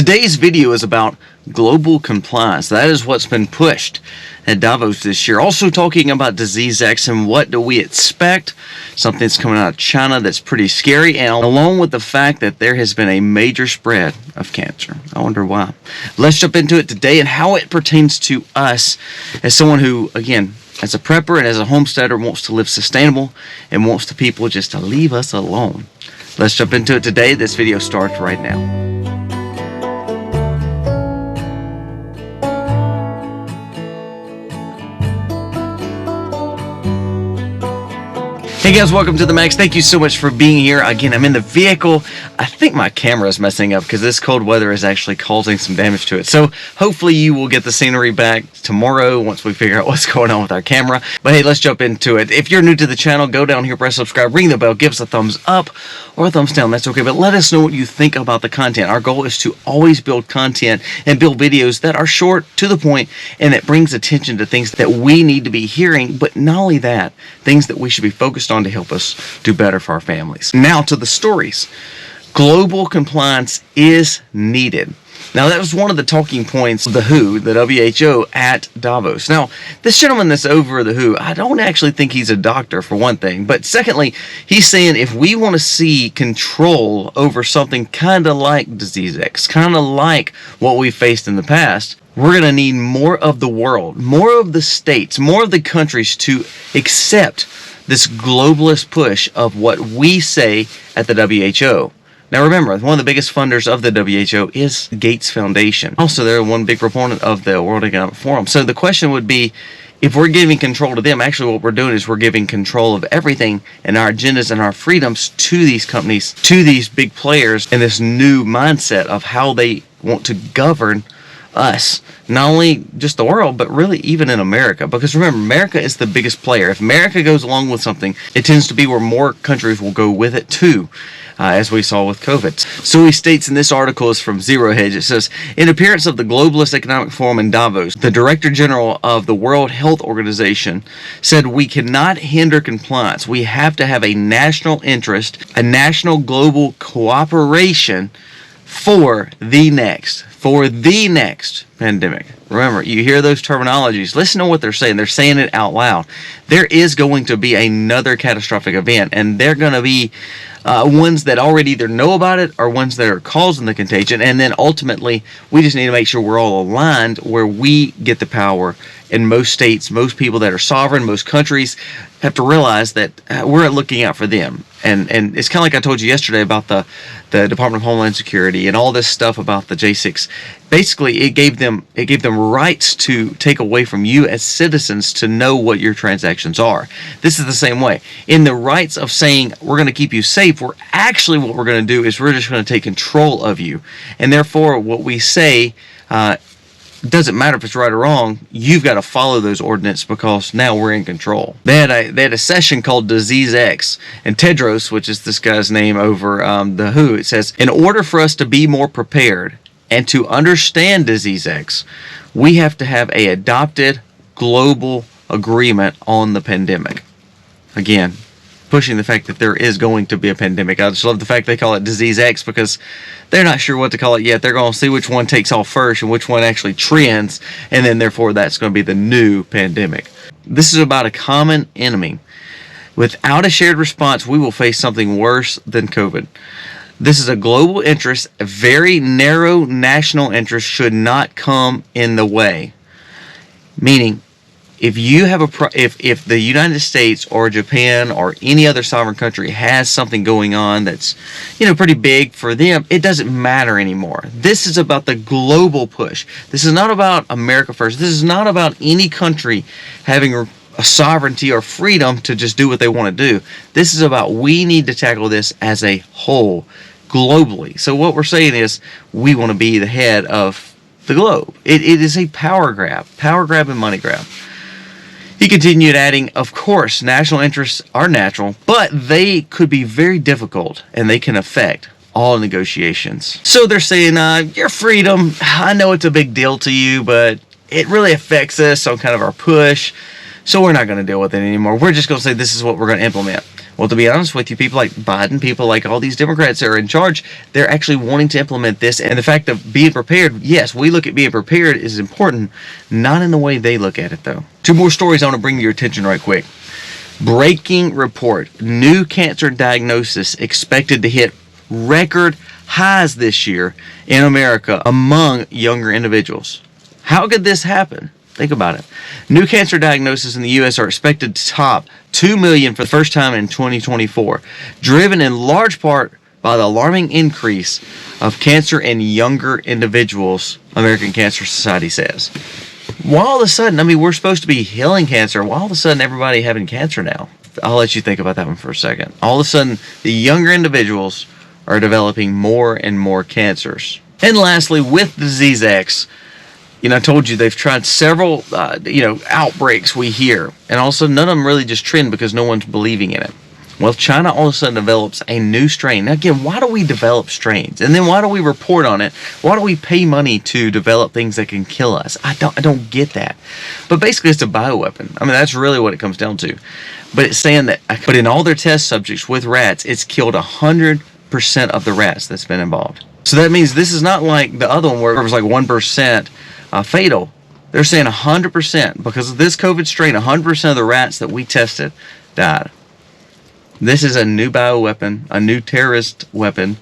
Today's video is about global compliance. That is what's been pushed at Davos this year. Also talking about Disease X and what do we expect. Something that's coming out of China that's pretty scary, and along with the fact that there has been a major spread of cancer. I wonder why. Let's jump into it today and how it pertains to us as someone who, again, as a prepper and as a homesteader, wants to live sustainable and wants the people just to leave us alone. Let's jump into it today. This video starts right now. Hey guys, welcome to the Max. Thank you so much for being here. Again, I'm in the vehicle. I think my camera is messing up because this cold weather is actually causing some damage to it. So hopefully you will get the scenery back tomorrow once we figure out what's going on with our camera. But hey, let's jump into it. If you're new to the channel, go down here, press subscribe, ring the bell, give us a thumbs up or a thumbs down. That's okay. But let us know what you think about the content. Our goal is to always build content and build videos that are short, to the point, and that brings attention to things that we need to be hearing. But not only that, things that we should be focused on to help us do better for our families. Now to the stories. Global compliance is needed. Now that was one of the talking points of the WHO, the WHO at Davos. Now this gentleman that's over the WHO, I don't actually think he's a doctor, for one thing, but secondly, he's saying if we want to see control over something kind of like Disease X, kind of like what we faced in the past, we're going to need more of the world, more of the states, more of the countries to accept this globalist push of what we say at the WHO. Now remember, one of the biggest funders of the WHO is Gates Foundation. Also, they're one big proponent of the World Economic Forum. So the question would be, if we're giving control to them, actually what we're doing is we're giving control of everything and our agendas and our freedoms to these companies, to these big players, and this new mindset of how they want to govern us, not only just the world, but really even in America. Because remember, America is the biggest player. If America goes along with something, it tends to be where more countries will go with it too, as we saw with COVID. So he states in this article, is from Zero Hedge, it says, in appearance of the Globalist Economic Forum in Davos, the Director General of the World Health Organization said we cannot hinder compliance. We have to have a national interest, a national global cooperation for the next pandemic. Remember, you hear those terminologies. Listen to what they're saying. They're saying it out loud. There is going to be another catastrophic event, and they're going to be ones that already either know about it or ones that are causing the contagion. And then ultimately, we just need to make sure we're all aligned where we get the power. In most states, most people that are sovereign, most countries have to realize that we're looking out for them. And it's kind of like I told you yesterday about the Department of Homeland Security and all this stuff about the J6. Basically, it gave them rights to take away from you as citizens to know what your transactions are. This is the same way. In the rights of saying we're going to keep you safe, what we're going to do is we're just going to take control of you. And therefore, what we say doesn't matter if it's right or wrong, you've got to follow those ordinances because now we're in control. They had a session called Disease X, and Tedros, which is this guy's name over the WHO, it says, in order for us to be more prepared and to understand Disease X, we have to have a adopted global agreement on the pandemic. Again, pushing the fact that there is going to be a pandemic. I just love the fact they call it Disease X because they're not sure what to call it yet. They're going to see which one takes off first and which one actually trends, and then therefore that's going to be the new pandemic. This is about a common enemy. Without a shared response, we will face something worse than COVID. This is a global interest. A very narrow national interest should not come in the way. Meaning, if you have if the United States or Japan or any other sovereign country has something going on that's, pretty big for them, it doesn't matter anymore. This is about the global push. This is not about America first. This is not about any country having a sovereignty or freedom to just do what they want to do. This is about we need to tackle this as a whole, globally. So what we're saying is we want to be the head of the globe. It is a power grab and money grab. He continued adding, of course, national interests are natural, but they could be very difficult and they can affect all negotiations. So they're saying, your freedom, I know it's a big deal to you, but it really affects us on kind of our push, so we're not going to deal with it anymore. We're just going to say this is what we're going to implement. Well, to be honest with you, people like Biden, people like all these Democrats that are in charge, they're actually wanting to implement this. And the fact of being prepared, yes, we look at being prepared is important, not in the way they look at it, though. 2 more stories I want to bring to your attention right quick. Breaking report. New cancer diagnosis expected to hit record highs this year in America among younger individuals. How could this happen? Think about it. New cancer diagnoses in the U.S. are expected to top 2 million for the first time in 2024, driven in large part by the alarming increase of cancer in younger individuals, American Cancer Society says. Why all of a sudden, I mean, we're supposed to be healing cancer. Why all of a sudden everybody having cancer now? I'll let you think about that one for a second. All of a sudden, the younger individuals are developing more and more cancers. And lastly, with Disease X, I told you they've tried several, outbreaks we hear. And all of a sudden, none of them really just trend because no one's believing in it. Well, China all of a sudden develops a new strain. Now, again, why do we develop strains? And then why do we report on it? Why do we pay money to develop things that can kill us? I don't get that. But basically, it's a bioweapon. I mean, that's really what it comes down to. But it's saying that, but in all their test subjects with rats, it's killed 100% of the rats that's been involved. So that means this is not like the other one where it was like 1% fatal. They're saying 100% because of this COVID strain, 100% of the rats that we tested died. This is a new bioweapon, a new terrorist weapon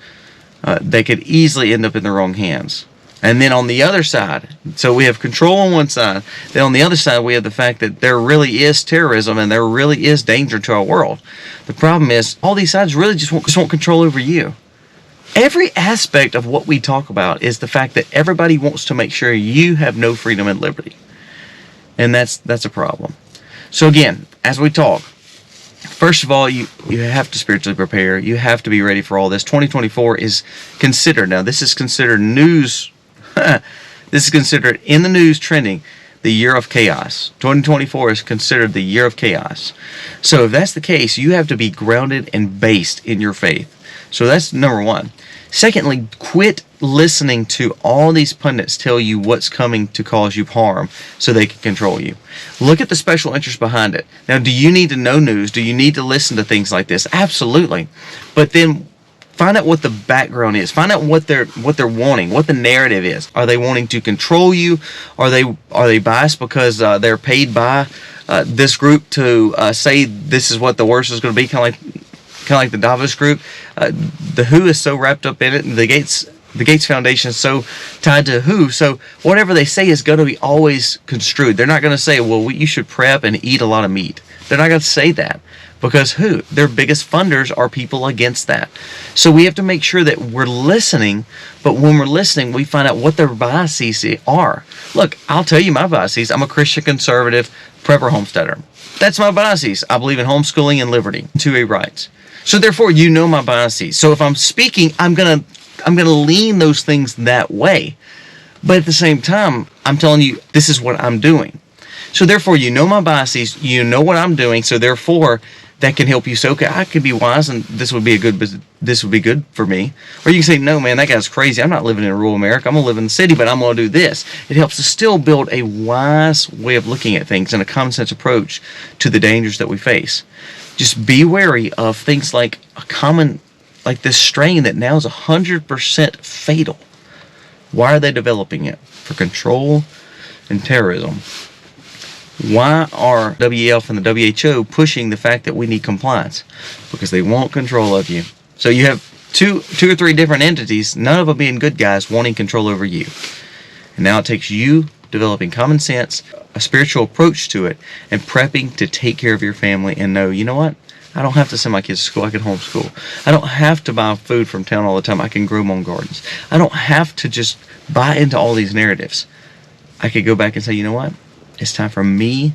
that could easily end up in the wrong hands. And then on the other side, so we have control on one side, then on the other side we have the fact that there really is terrorism and there really is danger to our world. The problem is all these sides really just want control over you. Every aspect of what we talk about is the fact that everybody wants to make sure you have no freedom and liberty. And that's a problem. So again, as we talk, first of all, you have to spiritually prepare. You have to be ready for all this. 2024 is considered, now this is considered news, this is considered in the news trending, the year of chaos. 2024 is considered the year of chaos. So if that's the case, you have to be grounded and based in your faith. So that's number one. Secondly, quit listening to all these pundits tell you what's coming to cause you harm so they can control you. Look at the special interest behind it. Now, do you need to know news? Do you need to listen to things like this? Absolutely. But then find out what the background is. Find out what they're wanting, what the narrative is. Are they wanting to control you? Are they biased because they're paid by this group to say this is what the worst is going to be? Kind of like the Davos group. The WHO is so wrapped up in it, and the Gates Foundation is so tied to WHO. So whatever they say is going to be always construed. They're not going to say, well, you should prep and eat a lot of meat. They're not going to say that. Because who? Their biggest funders are people against that. So we have to make sure that we're listening, but when we're listening, we find out what their biases are. Look, I'll tell you my biases. I'm a Christian conservative prepper homesteader. That's my biases. I believe in homeschooling and liberty, 2A rights. So therefore, you know my biases. So if I'm speaking, I'm gonna lean those things that way. But at the same time, I'm telling you, this is what I'm doing. So therefore, you know my biases, you know what I'm doing. So therefore, that can help you say, okay, I could be wise, and this would be good for me. Or you can say, no, man, that guy's crazy. I'm not living in rural America. I'm gonna live in the city, but I'm gonna do this. It helps us still build a wise way of looking at things and a common sense approach to the dangers that we face. Just be wary of things like this strain that now is 100% fatal. Why are they developing it? For control and terrorism. Why are WEF and the WHO pushing the fact that we need compliance? Because they want control of you. So you have two or three different entities, none of them being good guys, wanting control over you. And now it takes you developing common sense, a spiritual approach to it, and prepping to take care of your family and know, you know what? I don't have to send my kids to school. I can homeschool. I don't have to buy food from town all the time. I can grow my own gardens. I don't have to just buy into all these narratives. I could go back and say, you know what? It's time for me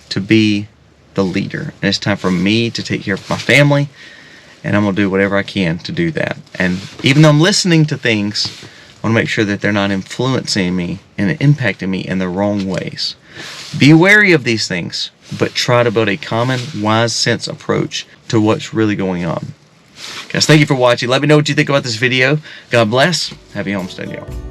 to be the leader. And it's time for me to take care of my family. And I'm going to do whatever I can to do that. And even though I'm listening to things, I want to make sure that they're not influencing me and impacting me in the wrong ways. Be wary of these things, but try to build a common, wise sense approach to what's really going on. Guys, thank you for watching. Let me know what you think about this video. God bless. Happy homesteading, y'all.